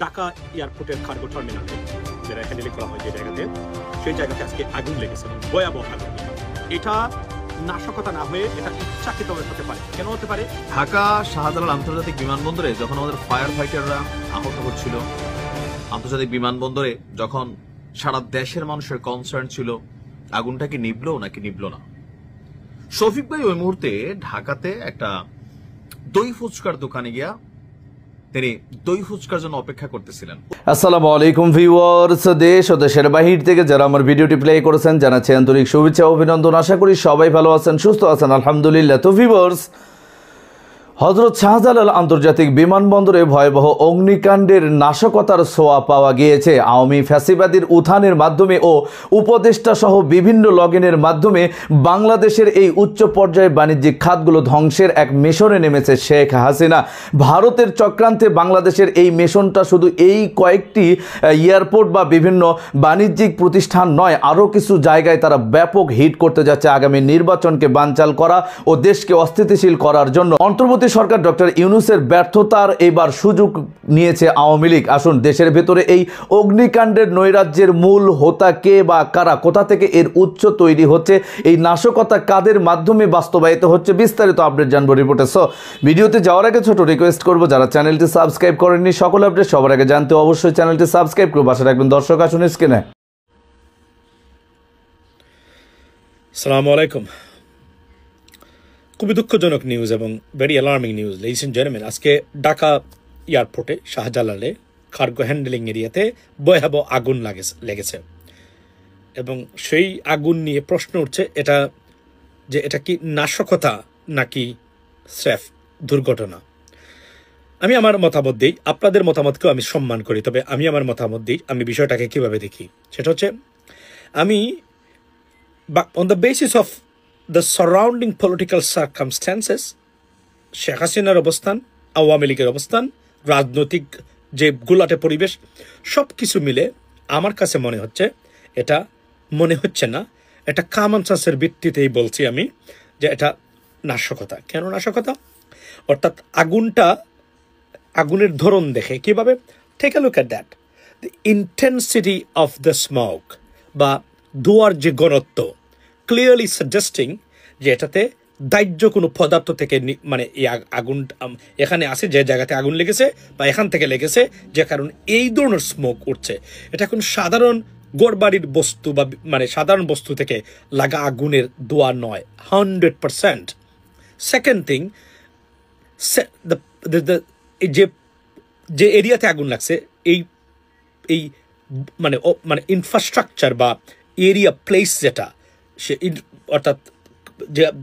ঢাকা এয়ারপোর্টের কার্গো টার্মিনালে যেটা হ্যান্ডেলিং করা হয় যে জায়গাতে, সেই জায়গাতে আজকে আগুন লেগেছে এবং ভয়াবহ আগুন। এটা নাশকতা না হয়ে এটা ইচ্ছাকৃত হতে পারে। কেন হতে পারে? ঢাকা শাহজালাল আন্তর্জাতিক বিমানবন্দরে যখন আমাদের ফায়ার ফাইটাররা আহত হচ্ছিল, আন্তর্জাতিক বিমানবন্দরে যখন সারা দেশের মানুষের কনসার্ন ছিল আগুনটা কি নিভলো নাকি নিভলো না। শফিক ভাই ওই মুহূর্তে ঢাকাতে একটা দই ফুচকার দোকানে গিয়া তিনি দই ফুচকার জন্য অপেক্ষা করতেছিলেন। আসসালামু আলাইকুম ভিউয়ার্স, দেশ ও দেশের বাহির থেকে যারা আমার ভিডিওটি প্লে করেছেন জানাচ্ছি আন্তরিক শুভেচ্ছা ও অভিনন্দন। আশা করি সবাই ভালো আছেন, সুস্থ আছেন, আলহামদুলিল্লাহ। তো ভিউয়ার্স, হযরত শাহজালাল আন্তর্জাতিক বিমানবন্দরে ভয়াবহ অগ্নিকাণ্ডের নাশকতার ছোঁয়া পাওয়া গিয়েছে। আওয়ামী ফ্যাসিবাদীর উত্থানের মাধ্যমে ও উপদেষ্টা সহ বিভিন্ন লগইনের মাধ্যমে বাংলাদেশের এই উচ্চ পর্যায়ে বাণিজ্যিক খাতগুলো ধ্বংসের এক মিশনে নেমেছে শেখ হাসিনা। ভারতের চক্রান্তে বাংলাদেশের এই মিশনটা শুধু এই কয়েকটি এয়ারপোর্ট বা বিভিন্ন বাণিজ্যিক প্রতিষ্ঠান নয়, আরও কিছু জায়গায় তারা ব্যাপক হিট করতে যাচ্ছে আগামী নির্বাচনকে বানচাল করা ও দেশকে অস্থিতিশীল করার জন্য। অন্তর্বর্তী সরকার ডক্টর ইউনূসের ব্যর্থতার এবার সুযোগ নিয়েছে আওয়ামী লীগ। আসুন, দেশের ভেতরে এই অগ্নিকাণ্ডের নৈরাজ্যের মূল হোতা কে বা কারা, কোথা থেকে এর উৎস তৈরি হচ্ছে, এই নাশকতা কাদের মাধ্যমে বাস্তবায়িত হচ্ছে, বিস্তারিত আপডেট জানবো রিপোর্টে। সো ভিডিওতে যাওয়ার আগে ছোট রিকোয়েস্ট করবো, যারা চ্যানেলটি সাবস্ক্রাইব করেননি সকল আপডেট সবার আগে জানতে অবশ্যই চ্যানেলটি সাবস্ক্রাইব করে পাশে রাখবেন। দর্শক আসুন স্ক্রিনে। আসসালামু আলাইকুম। খুবই দুঃখজনক নিউজ এবং very alarming news ladies and gentleman. আজকে ঢাকা এয়ারপোর্টে শাহজালালে কার্গো হ্যান্ডেলিং এরিয়াতে ভয়াবহ আগুন লেগেছে এবং সেই আগুন নিয়ে প্রশ্ন উঠছে এটা কি নাশকতা নাকি স্রেফ দুর্ঘটনা। আমি আমার মতামত দিই, আপনাদের মতামতকেও আমি সম্মান করি, তবে আমি আমার মতামত দিই আমি বিষয়টাকে কিভাবে দেখি। সেটা হচ্ছে আমি on the basis of the surrounding political circumstances, Sheikh হাসিনার অবস্থান, আওয়ামী লীগের অবস্থান, রাজনৈতিক যে গুলাটে পরিবেশ, সব কিছু মিলে আমার কাছে মনে হচ্ছে না এটা কমন সেন্সের ভিত্তিতেই বলছি আমি যে এটা নাশকতা। কেন নাশকতা? অর্থাৎ আগুনের ধরন দেখে কিভাবে, take a look at that, the intensity of the smoke বা ধোঁয়ার যে ঘনত্ব, ক্লিয়ারলি সাজেস্টিং যে এটাতে দাহ্য কোনো পদার্থ থেকে মানে এই আগুন এখানে আসে, যে জায়গাতে আগুন লেগেছে বা এখান থেকে লেগেছে, যে কারণ এই ধরনের স্মোক উঠছে। এটা কোনো সাধারণ গড়বাড়ির বস্তু বা মানে সাধারণ বস্তু থেকে লাগা আগুনের ধোঁয়া নয়, 100%। সেকেন্ড থিং, যে এরিয়াতে আগুন লাগছে এই মানে ইনফ্রাস্ট্রাকচার বা এরিয়া প্লেস যেটা সে, অর্থাৎ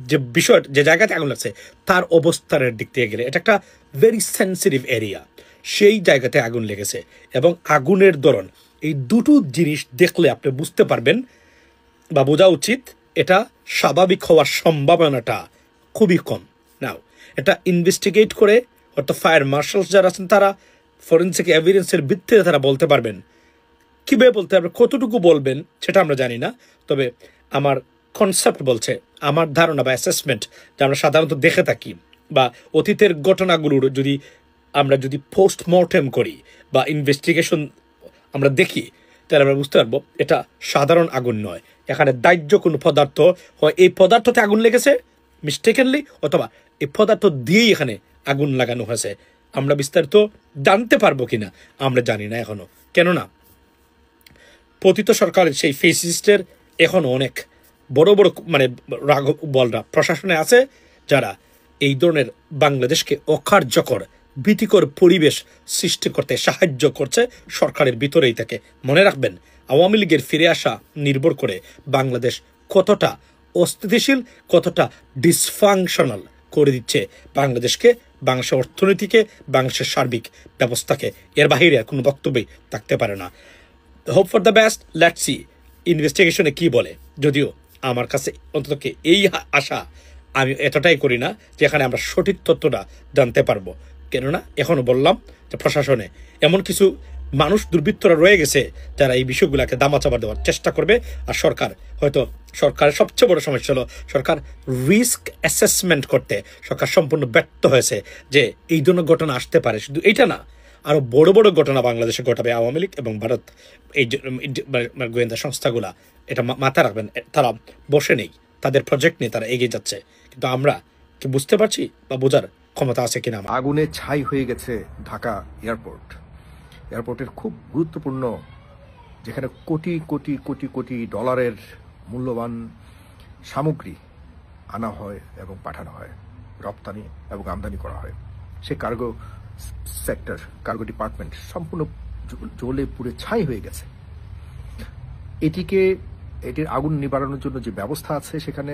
যে বিষয় যে জায়গাতে আগুন লাগছে তার অবস্থানের দিক থেকে গেলে এটা একটা ভেরি সেন্সিটিভ এরিয়া, সেই জায়গাতে আগুন লেগেছে। এবং আগুনের ধরন, এই দুটো জিনিস দেখলে আপনি বুঝতে পারবেন বা বোঝা উচিত এটা স্বাভাবিক হওয়ার সম্ভাবনাটা খুবই কম। নাও এটা ইনভেস্টিগেট করে, অর্থাৎ ফায়ার মার্শালস যারা আছেন তারা ফরেন্সিক এভিডেন্সের ভিত্তিতে তারা বলতে পারবেন। কীভাবে বলতে পারবেন, কতটুকু বলবেন সেটা আমরা জানি না, তবে আমার কনসেপ্ট বলছে, আমার ধারণা বা অ্যাসেসমেন্ট যে আমরা সাধারণত দেখে থাকি বা অতীতের ঘটনাগুলোর আমরা যদি পোস্টমর্টেম করি বা ইনভেস্টিগেশন আমরা দেখি, তাহলে আমরা বুঝতে পারবো এটা সাধারণ আগুন নয়। এখানে দাহ্য কোনো পদার্থ হয়, এই পদার্থতে আগুন লেগেছে মিস্টেকেনলি, অথবা এই পদার্থ দিয়েই এখানে আগুন লাগানো হয়েছে। আমরা বিস্তারিত জানতে পারবো কিনা আমরা জানি না এখনো, কেননা পতিত সরকারের সেই ফেসিস্টের এখনো অনেক বড় বড় মানে বলরা প্রশাসনে আছে যারা এই ধরনের বাংলাদেশকে অকার্যকর ভীতিকর পরিবেশ সৃষ্টি করতে সাহায্য করছে সরকারের ভিতরেই থেকে। মনে রাখবেন, আওয়ামী লীগের ফিরে আসা নির্ভর করে বাংলাদেশ কতটা অস্থিতিশীল, কতটা ডিসফাংশনাল করে দিচ্ছে বাংলাদেশকে, বাংলাদেশের অর্থনীতিকে, বাংলাদেশের সার্বিক ব্যবস্থাকে। এর বাহিরে কোনো বক্তব্যই থাকতে পারে না। Hope for the best, let's see ইনভেস্টিগেশনে কি বলে। যদিও আমার কাছে অন্তত এই আশা আমি এতটাই করি না যে এখানে আমরা সঠিক তথ্যটা জানতে পারবো, কেননা এখনও বললাম যে প্রশাসনে এমন কিছু মানুষ দুর্বৃত্তরা রয়ে গেছে যারা এই বিষয়গুলোকে দামাচাপা দেওয়ার চেষ্টা করবে। আর সরকারের সবচেয়ে বড় সমস্যা হলো সরকার রিস্ক অ্যাসেসমেন্ট করতে সরকার সম্পূর্ণ ব্যর্থ হয়েছে, যে এই ধরনের ঘটনা আসতে পারে। শুধু এইটা না, আরো বড় বড় ঘটনা বাংলাদেশে ঘটাবে আওয়ামী লীগ এবং ভারত এই গোয়েন্দা সংস্থাগুলা এটা মাথায় রাখবেন। তারা বসে নেই, তাদের প্রজেক্ট নিয়ে তারা এগিয়ে যাচ্ছে, কিন্তু আমরা কি বুঝতে পারছি বা বোঝার ক্ষমতা আছে কিনা? আগুনে ছাই হয়ে গেছে ঢাকা এয়ারপোর্ট। এয়ারপোর্টের খুব গুরুত্বপূর্ণ, যেখানে কোটি কোটি কোটি কোটি ডলারের মূল্যবান সামগ্রী আনা হয় এবং পাঠানো হয়, রপ্তানি এবং আমদানি করা হয়, সে কার্গো সেক্টর, কার্গো ডিপার্টমেন্ট সম্পূর্ণ জ্বলে পুড়ে ছাই হয়ে গেছে। এটির আগুন নিবারণের জন্য যে ব্যবস্থা আছে সেখানে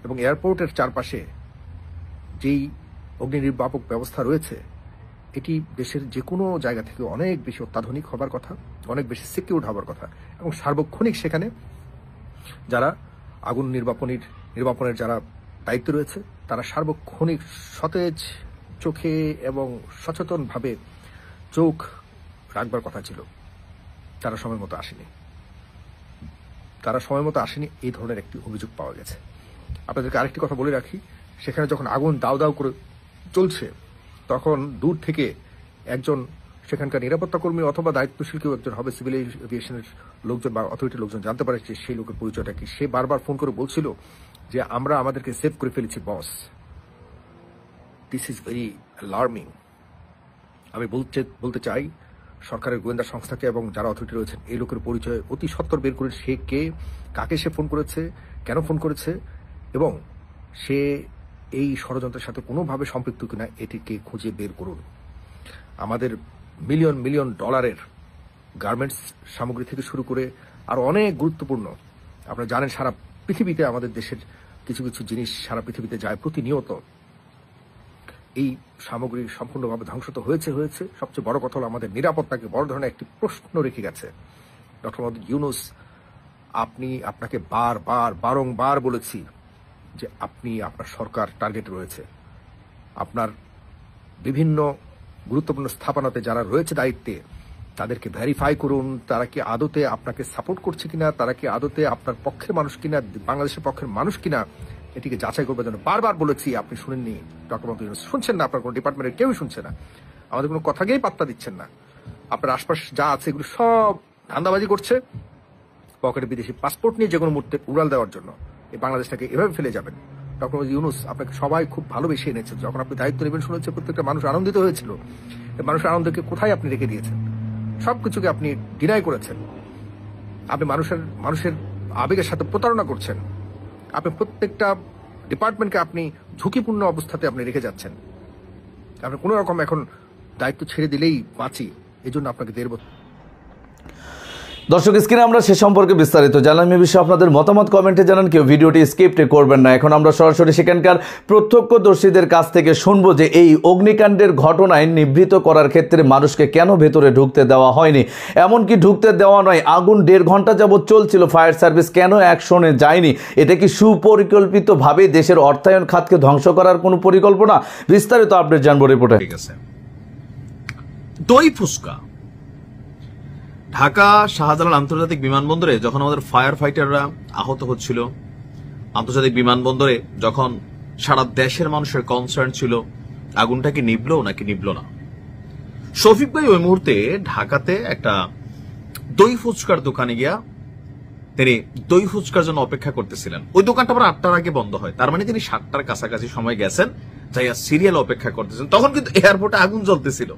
এবং এয়ারপোর্টের চারপাশে যেই অগ্নি নির্বাপক ব্যবস্থা রয়েছে, এটি দেশের যে কোনো জায়গা থেকে অনেক বেশি অত্যাধুনিক হবার কথা, অনেক বেশি সিকিউরড হবার কথা এবং সার্বক্ষণিক সেখানে যারা আগুন নির্বাপনের যারা দায়িত্ব রয়েছে তারা সার্বক্ষণিক সতেজ চোখে এবং সচেতনভাবে চোখ রাখবার কথা ছিল। তারা সময় মতো আসেনি, এই ধরনের একটি অভিযোগ পাওয়া গেছে। আপনাদেরকে আরেকটি কথা বলে রাখি, সেখানে যখন আগুন দাউ দাউ করে চলছে তখন দূর থেকে একজন সেখানকার নিরাপত্তা কর্মী অথবা দায়িত্বশীল কেউ একজন হবে, সিভিল এভিয়েশনের লোকজন বা অথরিটির লোকজন জানতে পারে যে সেই লোকের পরিচয়টা কি। সে বারবার ফোন করে বলছিল যে আমরা আমাদেরকে সেভ করে ফেলেছি boss. This is very alarming. আমি বলতে চাই সরকারের গোয়েন্দা সংস্থাকে এবং যারা অথরিটি রয়েছেন এই লোকের পরিচয় অতি সত্বর বের করে, সে কে, কাকে সে ফোন করেছে, কেন ফোন করেছে এবং সে এই ষড়যন্ত্রের সাথে কোনোভাবে সম্পৃক্ত কিনা এটিকে খুঁজে বের করুন। আমাদের মিলিয়ন মিলিয়ন ডলারের গার্মেন্টস সামগ্রী থেকে শুরু করে আরো অনেক গুরুত্বপূর্ণ, আপনারা জানেন সারা পৃথিবীতে আমাদের দেশের কিছু কিছু জিনিস সারা পৃথিবীতে যায় প্রতিনিয়ত। এই সামগ্রী সম্পূর্ণভাবে ধ্বংস তো হয়েছে। সবচেয়ে বড় কথা হলো আমাদের নিরাপত্তাকে বড় ধরনের একটি প্রশ্ন রেখে গেছে। ডক্টর মোহাম্মদ ইউনূস, আপনাকে বারংবার বলেছি যে আপনার সরকার টার্গেটে রয়েছে। আপনার বিভিন্ন গুরুত্বপূর্ণ স্থাপনাতে যারা রয়েছে দায়িত্বে তাদেরকে ভেরিফাই করুন, তারা কি আদতে আপনাকে সাপোর্ট করছে কিনা, তারা কি আদতে আপনার পক্ষের মানুষ কিনা, বাংলাদেশের পক্ষের মানুষ কিনা, এটিকে যাচাই করবার জন্য বারবার বলেছি। আপনি শুনেননি, ডক্টর মোহাম্মদ ইউনূস শুনছেন না, আপনার কোনো ডিপার্টমেন্টের কেউই শুনছে না, আমাদের কোনো কথাকেই পাত্তা দিচ্ছেন না। আপনার আশপাশ যা আছে এগুলো সব ধান্দাবাজি করছে, পকেটে বিদেশি পাসপোর্ট নিয়ে যে কোনো মুহূর্তে উড়াল দেওয়ার জন্য এই বাংলাদেশটাকে এভাবে ফেলে যাবেন। ডক্টর মোহাম্মদ ইউনূস, আপনাকে সবাই খুব ভালোবেসে এনেছে। যখন আপনি দায়িত্ব নেবেন শুনেছে প্রত্যেকটা মানুষ আনন্দিত হয়েছিল। মানুষের আনন্দকে কোথায় আপনি রেখে দিয়েছেন? সবকিছুকে আপনি ডিনাই করেছেন। আপনি মানুষের আবেগের সাথে প্রতারণা করছেন। আপনি প্রত্যেকটা ডিপার্টমেন্টকে আপনি ঝুঁকিপূর্ণ অবস্থাতে আপনি রেখে যাচ্ছেন। আপনি কোনো রকম এখন দায়িত্ব ছেড়ে দিলেই বাঁচি, এই জন্য আপনাকে দেড় বছর। দর্শক, স্ক্রিনে আমরা সে সম্পর্কে বিস্তারিত জানলাম। এ বিষয়ে আপনাদের মতামত কমেন্টে জানান, কেউ ভিডিওটি স্কিপ করবেন না। এখন আমরা সরাসরি সেখানকার প্রত্যক্ষদর্শীদের কাছ থেকে শুনবো যে এই অগ্নিকাণ্ডের ঘটনায় নিবৃত করার ক্ষেত্রে মানুষকে কেন ভেতরে ঢুকতে দেওয়া হয়নি, এমনকি ঢুকতে দেওয়া নয়, আগুন 1.5 ঘন্টা যাবৎ চলছিল, ফায়ার সার্ভিস কেন অ্যাকশনে যায়নি? এটা কি সুপরিকল্পিতভাবে দেশের অর্থায়ন খাতকে ধ্বংস করার কোনো পরিকল্পনা? বিস্তারিত আপডেট জানবো রিপোর্টে। ঠিক আছে। দই ফুসকা ঢাকা শাহজালাল আন্তর্জাতিক বিমানবন্দরে যখন আমাদের ফায়ার ফাইটাররা আহত হচ্ছিল, আন্তর্জাতিক বিমানবন্দরে যখন সারা দেশের মানুষের কনসার্ন ছিল আগুনটা কি নিভলো নাকি নিভলো না, শফিক ভাই ওই মুহূর্তে ঢাকাতে একটা দই ফুচকার দোকানে গিয়া তিনি দই ফুচকার জন্য অপেক্ষা করতেছিলেন। ওই দোকানটা আবার 8টার আগে বন্ধ হয়, তার মানে তিনি 7টার কাছাকাছি সময় গেছেন, যাইয়া সিরিয়াল অপেক্ষা করতেছেন। তখন কিন্তু এয়ারপোর্টে আগুন জ্বলতেছিল।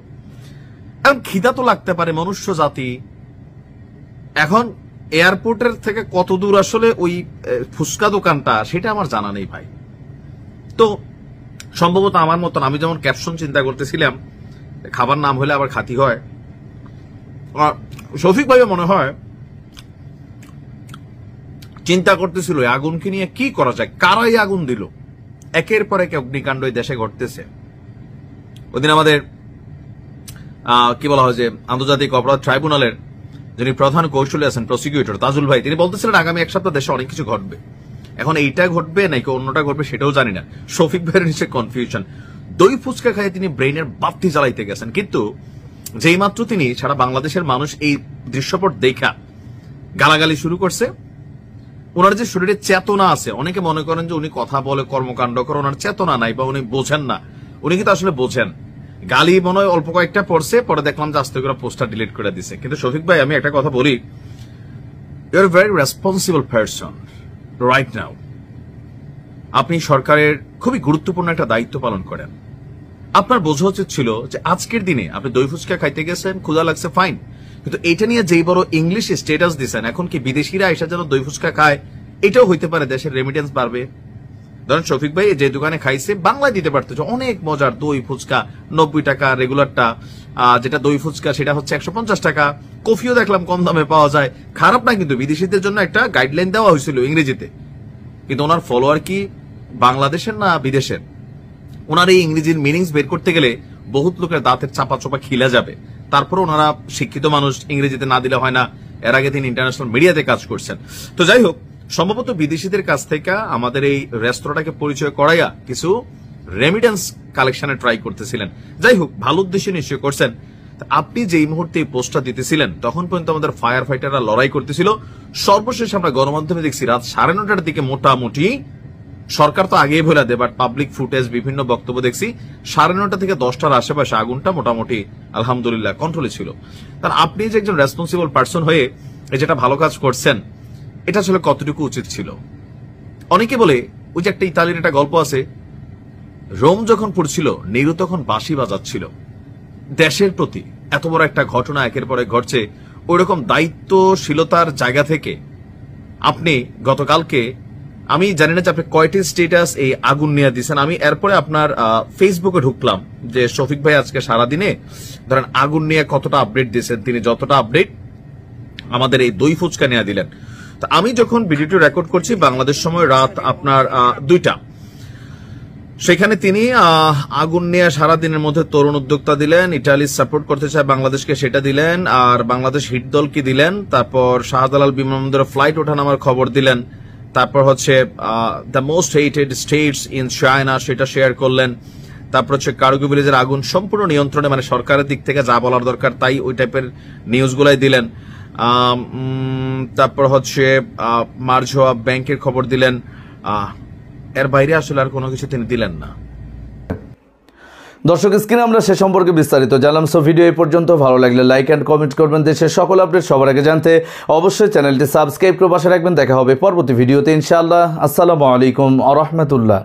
এখন খিদা তো লাগতে পারে, মনুষ্য জাতি। এখন এয়ারপোর্টের থেকে কত দূর আসলে ওই ফুচকা দোকানটা সেটা আমার জানা নেই ভাই। তো সম্ভবত আমার মতন, আমি যেমন ক্যাপশন চিন্তা করতেছিলাম খাবার নাম হলে আবার খাতি হয়, শফিক ভাইও মনে হয় চিন্তা করতেছিল আগুনকে নিয়ে কি করা যায়, কারাই আগুন দিল। একের পর এক অগ্নিকাণ্ড এই দেশে ঘটতেছে। ওইদিন আমাদের কি বলা হয় যে আন্তর্জাতিক অপরাধ ট্রাইব্যুনালের যিনি প্রধান কৌশলী আছেন, প্রসিকিউটর তাজুল ভাই, তিনি বলতেছিলেন আগামী 1 সপ্তাহ দেশে অনেক কিছু ঘটবে। এখন এইটা ঘটবে নাকি অন্যটা ঘটবে সেটাও জানি না। শফিক ভাইয়ের নিচে কনফিউশন। দই ফুচকা খাইয়ে তিনি ব্রেইনের বাতি জ্বালাইতে গেছেন, কিন্তু যেই মাত্র তিনি সারা বাংলাদেশের মানুষ এই দৃশ্যপট দেখা গালাগালি শুরু করছে, ওনার যে শরীরে চেতনা আছে, অনেকে মনে করেন যে উনি কথা বলে কর্মকাণ্ড করে, ওনার চেতনা নাই বা উনি বোঝেন না, উনি কিন্তু আসলে বোঝেন। গালি মনে হয় অল্প কয়েকটা পড়ছে, পরে দেখলাম যে আস্তে করে পোস্টটা ডিলিট করে দিছে। কিন্তু শফিক ভাই, আমি একটা কথা বলি, you are very responsible person right now. আপনি সরকারের খুবই গুরুত্বপূর্ণ একটা দায়িত্ব পালন করেন। আপনার বোঝা উচিত ছিল যে আজকের দিনে আপনি দই ফুচকা খাইতে গেছেন, ক্ষুধা লাগছে, ফাইন, কিন্তু এটা নিয়ে যেই বড় ইংলিশ স্ট্যাটাস দিচ্ছেন, এখন কি বিদেশিরা এসে যেন দই ফুচকা খায়, এটাও হইতে পারে দেশের রেমিটেন্স বাড়বে। ধরেন শফিক ভাই যে দোকানে খাইছে বাংলায় দিতে পারতো, অনেক মজার দই ফুচকা 90 টাকা, রেগুলারটা যেটা দই ফুচকা সেটা হচ্ছে 150 টাকা, কফিও দেখলাম কম দামে পাওয়া যায়, খারাপ না। কিন্তু বিদেশিদের জন্য একটা গাইডলাইন দেওয়া হয়েছিল ইংরেজিতে, কিন্তু ওনার ফলোয়ার কি বাংলাদেশের না বিদেশের? ওনার এই ইংরেজির মিনিংস বের করতে গেলে বহুত লোকের দাঁতের চাপা চোপা খিলা যাবে। তারপর ওনারা শিক্ষিত মানুষ, ইংরেজিতে না দিলে হয় না। এর আগে তিনি ইন্টারন্যাশনাল মিডিয়াতে কাজ করছেন। তো যাই হোক, সম্ভবত বিদেশিদের কাছ থেকে আমাদের এই রেস্তোরাঁটাকে পরিচয় করাইয়া কিছু রেমিটেন্স কালেকশনে ট্রাই করতেছিলেন। যাই হোক, ভালো উদ্দেশ্যে নিশ্চয় করছেন। আপনি যেই মুহূর্তে এই পোস্টটা দিতেছিলেন তখন পর্যন্ত আমাদের ফায়ার ফাইটাররা লড়াই করতেছিল। সর্বশেষ আমরা গণমাধ্যমে দেখছি রাত 9:30টার দিকে মোটামুটি, সরকার তো আগেই বলে দেয়, বাট পাবলিক ফুটেজ বিভিন্ন বক্তব্য দেখছি 9:30 থেকে 10টার আশেপাশে আগুনটা মোটামুটি আলহামদুলিল্লাহ কন্ট্রোলে ছিল। কারণ আপনি যে একজন রেসপন্সিবল পার্সন হয়ে এই যেটা ভালো কাজ করছেন, এটা আসলে কতটুকু উচিত ছিল? অনেকে বলে, ওই যে একটা ইতালির একটা গল্প আছে, রোম যখন পড়ছিল নেরু তখন বাঁশি বাজাচ্ছিল। দেশের প্রতি এত বড় একটা ঘটনা একের পরে ঘটছে, ওইরকম দায়িত্বশীলতার জায়গা থেকে আপনি গতকালকে, আমি জানি না যে আপনি কয়টি স্ট্যাটাস এই আগুন নিয়ে দিচ্ছেন। আমি এরপরে আপনার ফেসবুকে ঢুকলাম যে শফিক ভাই আজকে সারাদিনে ধরেন আগুন নিয়ে কতটা আপডেট দিয়েছেন। তিনি যতটা আপডেট আমাদের এই দই ফুচকা নিয়ে দিলেন। তো আমি যখন ভিডিওটি রেকর্ড করছি বাংলাদেশ সময় রাত আপনার 2টা, সেখানে তিনি আগুন নিয়ে সারাদিনের মধ্যে তরুণ উদ্যোক্তা দিলেন, ইটালি সাপোর্ট করতে চায় বাংলাদেশকে সেটা দিলেন, আর বাংলাদেশ হিট দল কি দিলেন, তারপর শাহজালাল বিমানবন্দরে ফ্লাইট ওঠানামার খবর দিলেন, তারপর হচ্ছে the most hated states in China সেটা শেয়ার করলেন, তারপর হচ্ছে কার্গো ভিলেজের আগুন সম্পূর্ণ নিয়ন্ত্রণে, মানে সরকারের দিক থেকে যা বলার দরকার তাই ওই টাইপের নিউজগুলাই দিলেন। তারপর হচ্ছে মার্জোয়া ব্যাংকের খবর দিলেন। এর বাইরে আসলে আর কোনো কিছু তিনি দিলেন না। দর্শক, স্ক্রিনে আমরা সে সম্পর্কে বিস্তারিত জানলাম। সো ভিডিও এই পর্যন্ত, ভালো লাগলে লাইক অ্যান্ড কমেন্ট করবেন। দেশের সকল আপডেট সবার আগে জানতে অবশ্যই চ্যানেলটি সাবস্ক্রাইব করে পাশে রাখবেন। দেখা হবে পরবর্তী ভিডিওতে ইনশাআল্লাহ। আসসালামু আলাইকুম ওয়া রাহমাতুল্লাহ।